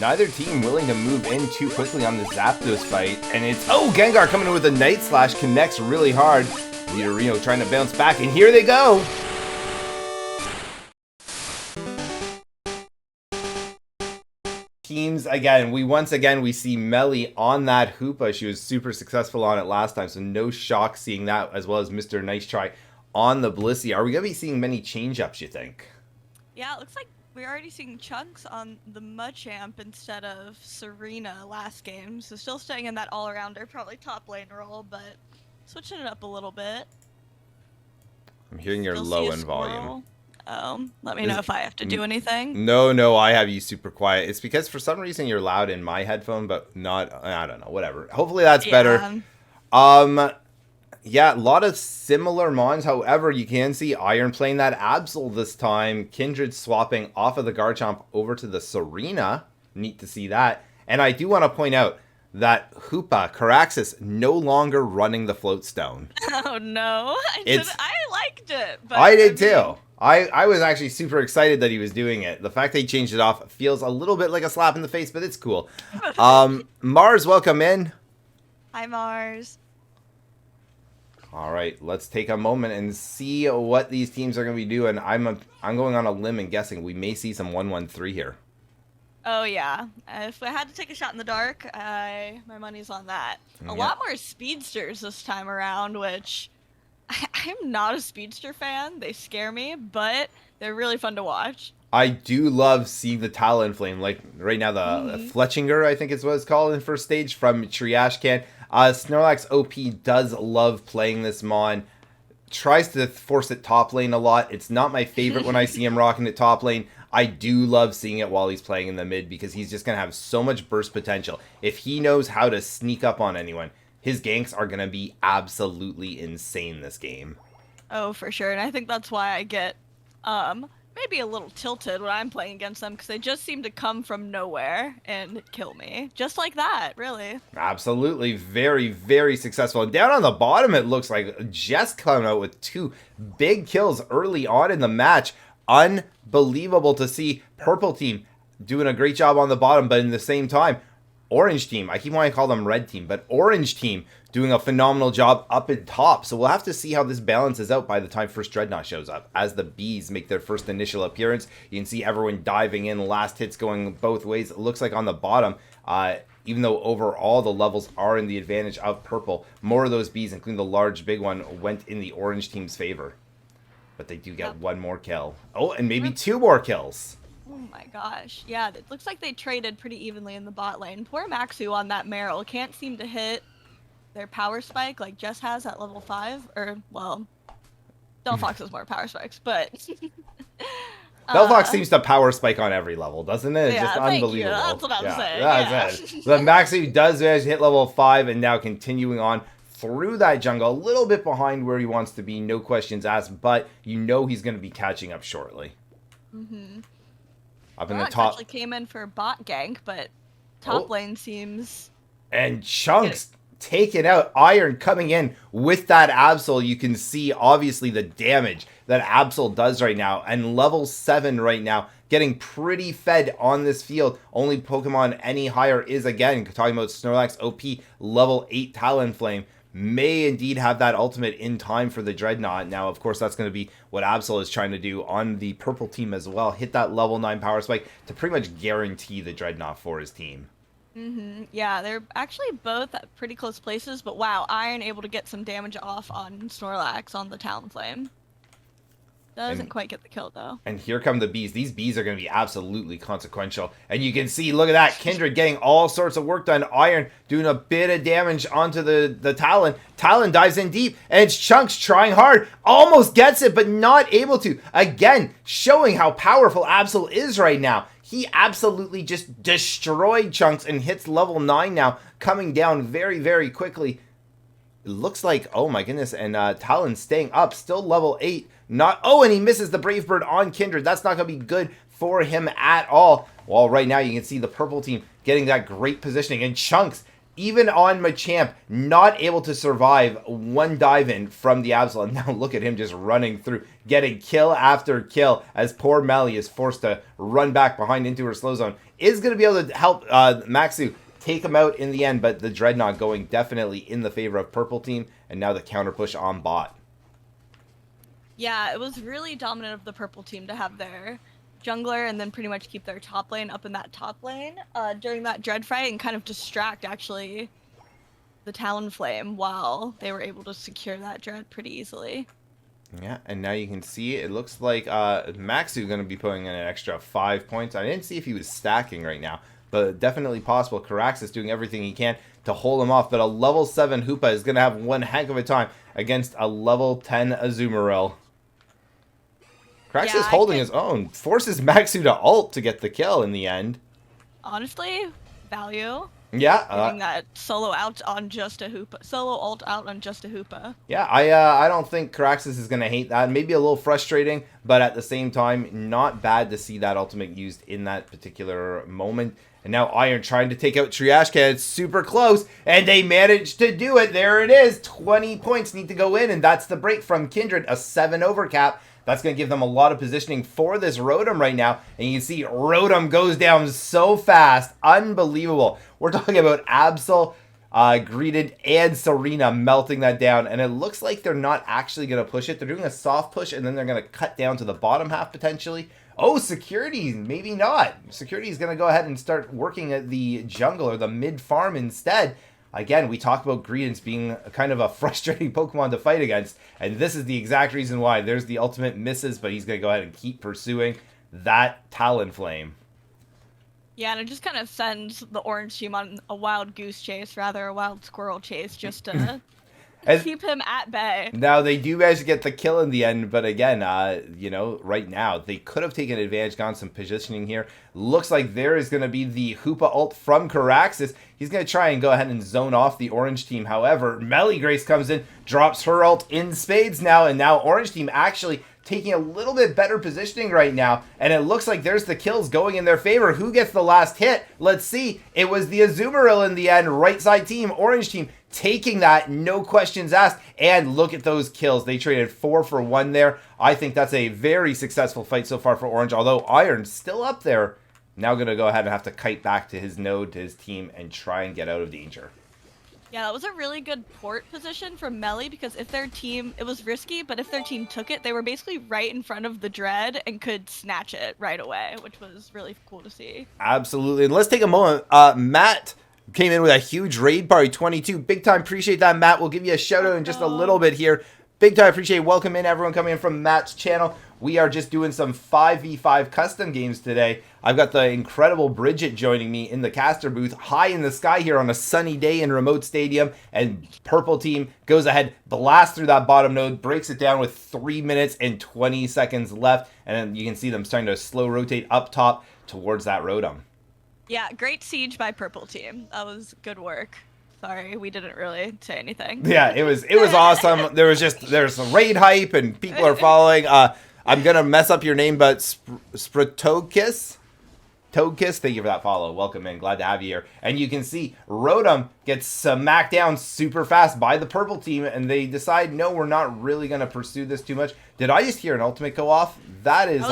Neither team willing to move in too quickly on the Zapdos fight. And it's, oh, Gengar coming in with a Night Slash, connects really hard. Nidorino trying to bounce back, and here they go. Teams again. We see Melly on that Hoopa. She was super successful on it last time, so no shock seeing that, as well as Mr. Nice Try on the Blissey. Are we going to be seeing many change-ups, you think? Yeah, it looks like we're already seeing Chunks on the Machamp instead of Serena last game. So still staying in that all-arounder, probably top lane role, but switching it up a little bit. I'm hearing you're low in volume. Let me know if I have to do anything. No, I have you super quiet. It's because for some reason you're loud in my headphone, but not, I don't know, whatever. Hopefully that's better. Yeah, a lot of similar mons. However, you can see Iron playing that Absol this time. Kindred swapping off of the Garchomp over to the Serena. Neat to see that. And I do want to point out that Hoopa, Caraxis, no longer running the Float Stone. Oh, no. I liked it. But I did too. I was actually super excited that he was doing it. The fact they changed it off feels a little bit like a slap in the face, but it's cool. Mars, welcome in. Hi, Mars. All right, let's take a moment and see what these teams are going to be doing. I'm going on a limb and guessing we may see some 1-1-3 here. Oh, yeah. If I had to take a shot in the dark, my money's on that. A lot more speedsters this time around, which I'm not a speedster fan. They scare me, but they're really fun to watch. I do love seeing the Talonflame. Like right now, the Fletchinger, I think is what it's called in first stage from Triashcan. Snorlax OP does love playing this mon. Tries to force it top lane a lot. It's not my favorite when I see him rocking it top lane. I do love seeing it while he's playing in the mid because he's just going to have so much burst potential. If he knows how to sneak up on anyone, his ganks are going to be absolutely insane this game. Oh, for sure. And I think that's why I get maybe a little tilted when I'm playing against them because they just seem to come from nowhere and kill me. Just like that, really. Absolutely. Very, very successful. And down on the bottom, it looks like Jess coming out with 2 big kills early on in the match. Unbelievable to see Purple Team doing a great job on the bottom, but in the same time, Orange Team, I keep wanting to call them Red Team, but Orange Team doing a phenomenal job up at top. So we'll have to see how this balances out by the time first Dreadnought shows up. As the Bees make their first initial appearance, you can see everyone diving in, last hits going both ways. It looks like on the bottom, even though overall the levels are in the advantage of Purple, more of those Bees, including the large big one, went in the Orange Team's favor. But they do get 1 more kill. Oh, and maybe 2 more kills. Oh my gosh. Yeah, it looks like they traded pretty evenly in the bot lane. Poor Maxu on that Meryl can't seem to hit their power spike like Jess has at level 5. Or, well, Delphox has more power spikes, but... Delphox seems to power spike on every level, doesn't it? It's yeah, just unbelievable. You. That's what I'm saying. That's it. So Maxu does manage to hit level 5 and now continuing on through that jungle, a little bit behind where he wants to be, no questions asked, but you know he's going to be catching up shortly. Up in the top. Actually came in for bot gank, but top lane seems... And Chunks taken out. Iron coming in with that Absol. You can see, obviously, the damage that Absol does right now. And level 7 right now, getting pretty fed on this field. Only Pokemon any higher is, again, talking about Snorlax OP, level 8 Talonflame. May indeed have that ultimate in time for the Dreadnought. Now, of course, that's going to be what Absol is trying to do on the Purple Team as well. Hit that level 9 power spike to pretty much guarantee the Dreadnought for his team. Yeah, they're actually both at pretty close places, but wow, Iron able to get some damage off on Snorlax on the Talonflame. Doesn't quite get the kill, though. And here come the Bees. These Bees are going to be absolutely consequential. And you can see, look at that, Kindred getting all sorts of work done. Iron doing a bit of damage onto the Talon. Talon dives in deep, and it's Chunks trying hard. Almost gets it, but not able to. Again, showing how powerful Absol is right now. He absolutely just destroyed Chunks and hits level 9 now, coming down very, very quickly. It looks like, oh my goodness, and Talon staying up, still level 8. And he misses the Brave Bird on Kindred. That's not going to be good for him at all. Well, right now you can see the Purple Team getting that great positioning, and Chunks even on Machamp, not able to survive one dive in from the Absol. And now look at him just running through, getting kill after kill as poor Melly is forced to run back behind into her slow zone. Is going to be able to help Maxu take him out in the end, but the Dreadnought going definitely in the favor of purple team, and now the counter push on bot. Yeah, it was really dominant of the purple team to have their jungler and then pretty much keep their top lane up in that top lane during that dread fight and kind of distract actually the Talonflame while they were able to secure that dread pretty easily. Yeah, and now you can see it looks like Maxu going to be putting in an extra 5 points. I didn't see if he was stacking right now, but definitely possible. Caraxis doing everything he can to hold him off, but a level 7 Hoopa is going to have one heck of a time against a level 10 Azumarill. Caraxis holding his own, forces Maxu to ult to get the kill in the end. Honestly, value. Yeah, getting that solo out on just a Hoopa, solo ult out on just a Hoopa. Yeah, I don't think Caraxis is gonna hate that. Maybe a little frustrating, but at the same time, not bad to see that ultimate used in that particular moment. And now Iron trying to take out Triashka. It's super close, and they managed to do it. There it is. 20 points need to go in, and that's the break from Kindred. A 7 overcap. That's going to give them a lot of positioning for this Rotom right now. And you can see Rotom goes down so fast. Unbelievable. We're talking about Absol, Greeted, and Serena melting that down. And it looks like they're not actually going to push it. They're doing a soft push, and then they're going to cut down to the bottom half potentially. Oh, Security, maybe not. Security is going to go ahead and start working at the jungle or the mid farm instead. Again, we talked about Greedence being kind of a frustrating Pokemon to fight against, and this is the exact reason why. There's the ultimate misses, but he's going to go ahead and keep pursuing that Talonflame. Yeah, and it just kind of sends the orange team on a wild goose chase, rather a wild squirrel chase, just to keep him at bay. Now, they do manage to get the kill in the end, but again, you know, right now, they could have taken advantage, gotten some positioning here. Looks like there is going to be the Hoopa ult from Caraxis. He's going to try and go ahead and zone off the orange team. However, Melly Grace comes in, drops her ult in spades now, and now orange team actually taking a little bit better positioning right now, and it looks like there's the kills going in their favor. Who gets the last hit? Let's see. It was the Azumarill in the end. Right side team, orange team, taking that, no questions asked, and look at those kills. They traded 4 for 1 there. I think that's a very successful fight so far for Orange, although Iron's still up there. Now going to go ahead and have to kite back to his node, to his team, and try and get out of danger. Yeah, that was a really good port position from Melly, because if their team, it was risky, but if their team took it, they were basically right in front of the Dread and could snatch it right away, which was really cool to see. Absolutely. And let's take a moment. Matt came in with a huge raid party, 22. Big time appreciate that, Matt. We'll give you a shout out in just a little bit here. Big time appreciate welcome in everyone coming in from Matt's channel. We are just doing some 5v5 custom games today. I've got the incredible Bridjet joining me in the Castor booth, high in the sky here on a sunny day in Remote Stadium, and purple team goes ahead, blasts through that bottom node, breaks it down with 3 minutes and 20 seconds left, and then you can see them starting to slow rotate up top towards that Rotom. Yeah, great siege by purple team. That was good work. Sorry, we didn't really say anything. Yeah, it was awesome. There's some raid hype and people are following. I'm gonna mess up your name, but Spratokis? Toadkiss, thank you for that follow. Welcome in, glad to have you here. And you can see Rotom gets smacked down super fast by the purple team, and they decide, no, we're not really gonna pursue this too much. Did I just hear an ultimate go off? That is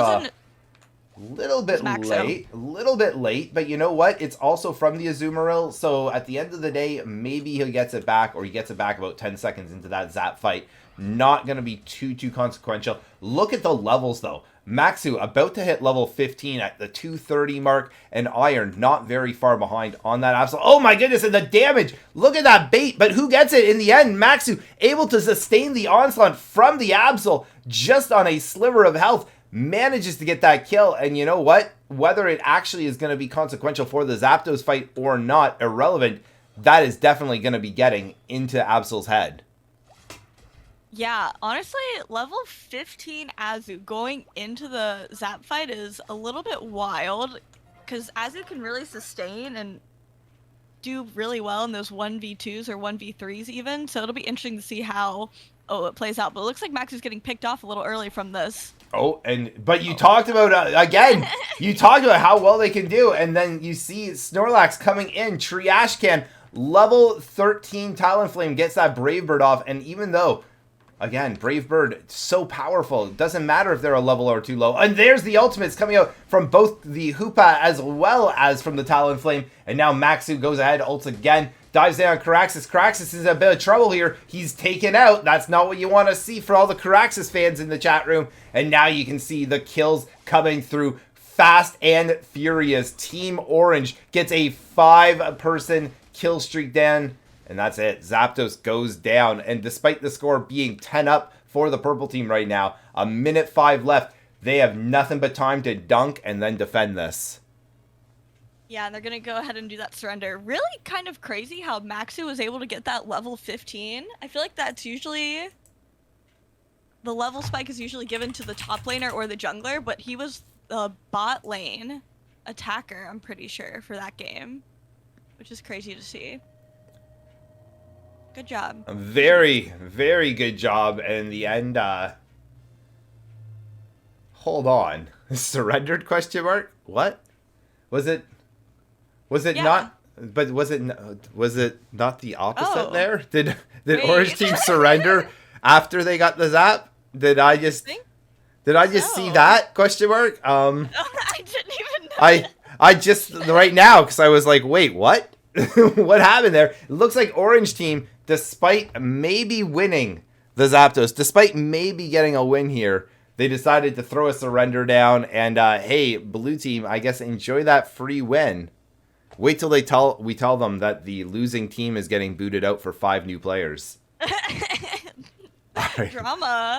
little bit late, but you know what? It's also from the Azumarill, so at the end of the day, maybe he gets it back, or he gets it back about 10 seconds into that zap fight. Not going to be too consequential. Look at the levels, though. Maxu about to hit level 15 at the 230 mark, and Iron not very far behind on that Absol. Oh my goodness, and the damage! Look at that bait, but who gets it in the end? Maxu able to sustain the onslaught from the Absol just on a sliver of health. Manages to get that kill, and you know what? Whether it actually is going to be consequential for the Zapdos fight or not, irrelevant, that is definitely going to be getting into Absol's head. Yeah, honestly, level 15 Azu going into the Zap fight is a little bit wild, because Azu can really sustain and do really well in those 1v2s or 1v3s even, so it'll be interesting to see how it plays out. But it looks like Max is getting picked off a little early from this. Oh, but you talked about, you talked about how well they can do, and then you see Snorlax coming in, Triashcan Level 13 Talonflame gets that Brave Bird off, and even though, again, Brave Bird, so powerful, it doesn't matter if they're a level or too low. And there's the ultimates coming out from both the Hoopa as well as from the Talonflame. And now Maxu goes ahead, ults again, dives down on Caraxes. Caraxes is in a bit of trouble here. He's taken out. That's not what you want to see for all the Caraxes fans in the chat room. And now you can see the kills coming through fast and furious. Team Orange gets a 5-person kill streak down, and that's it. Zapdos goes down, and despite the score being 10 up for the purple team right now, a minute 5 left, they have nothing but time to dunk and then defend this. Yeah, and they're gonna go ahead and do that surrender. Really kind of crazy how Maxu was able to get that level 15. I feel like that's usually... the level spike is usually given to the top laner or the jungler, but he was the bot lane attacker, I'm pretty sure, for that game. Which is crazy to see. Good job. A very, very good job. And in the end, hold on. Surrendered, question mark? What? Was it Yeah. not, but was it not the opposite Oh. there? Did Wait. Orange team surrender after they got the zap? Did I just see No. that, question mark? I didn't even know. I just, right now, because I was like, wait, what? What happened there? It looks like Orange team, despite maybe winning the Zapdos, despite maybe getting a win here, they decided to throw a surrender down. And hey, Blue team, I guess enjoy that free win. Wait till we tell them that the losing team is getting booted out for 5 new players. All right. Drama.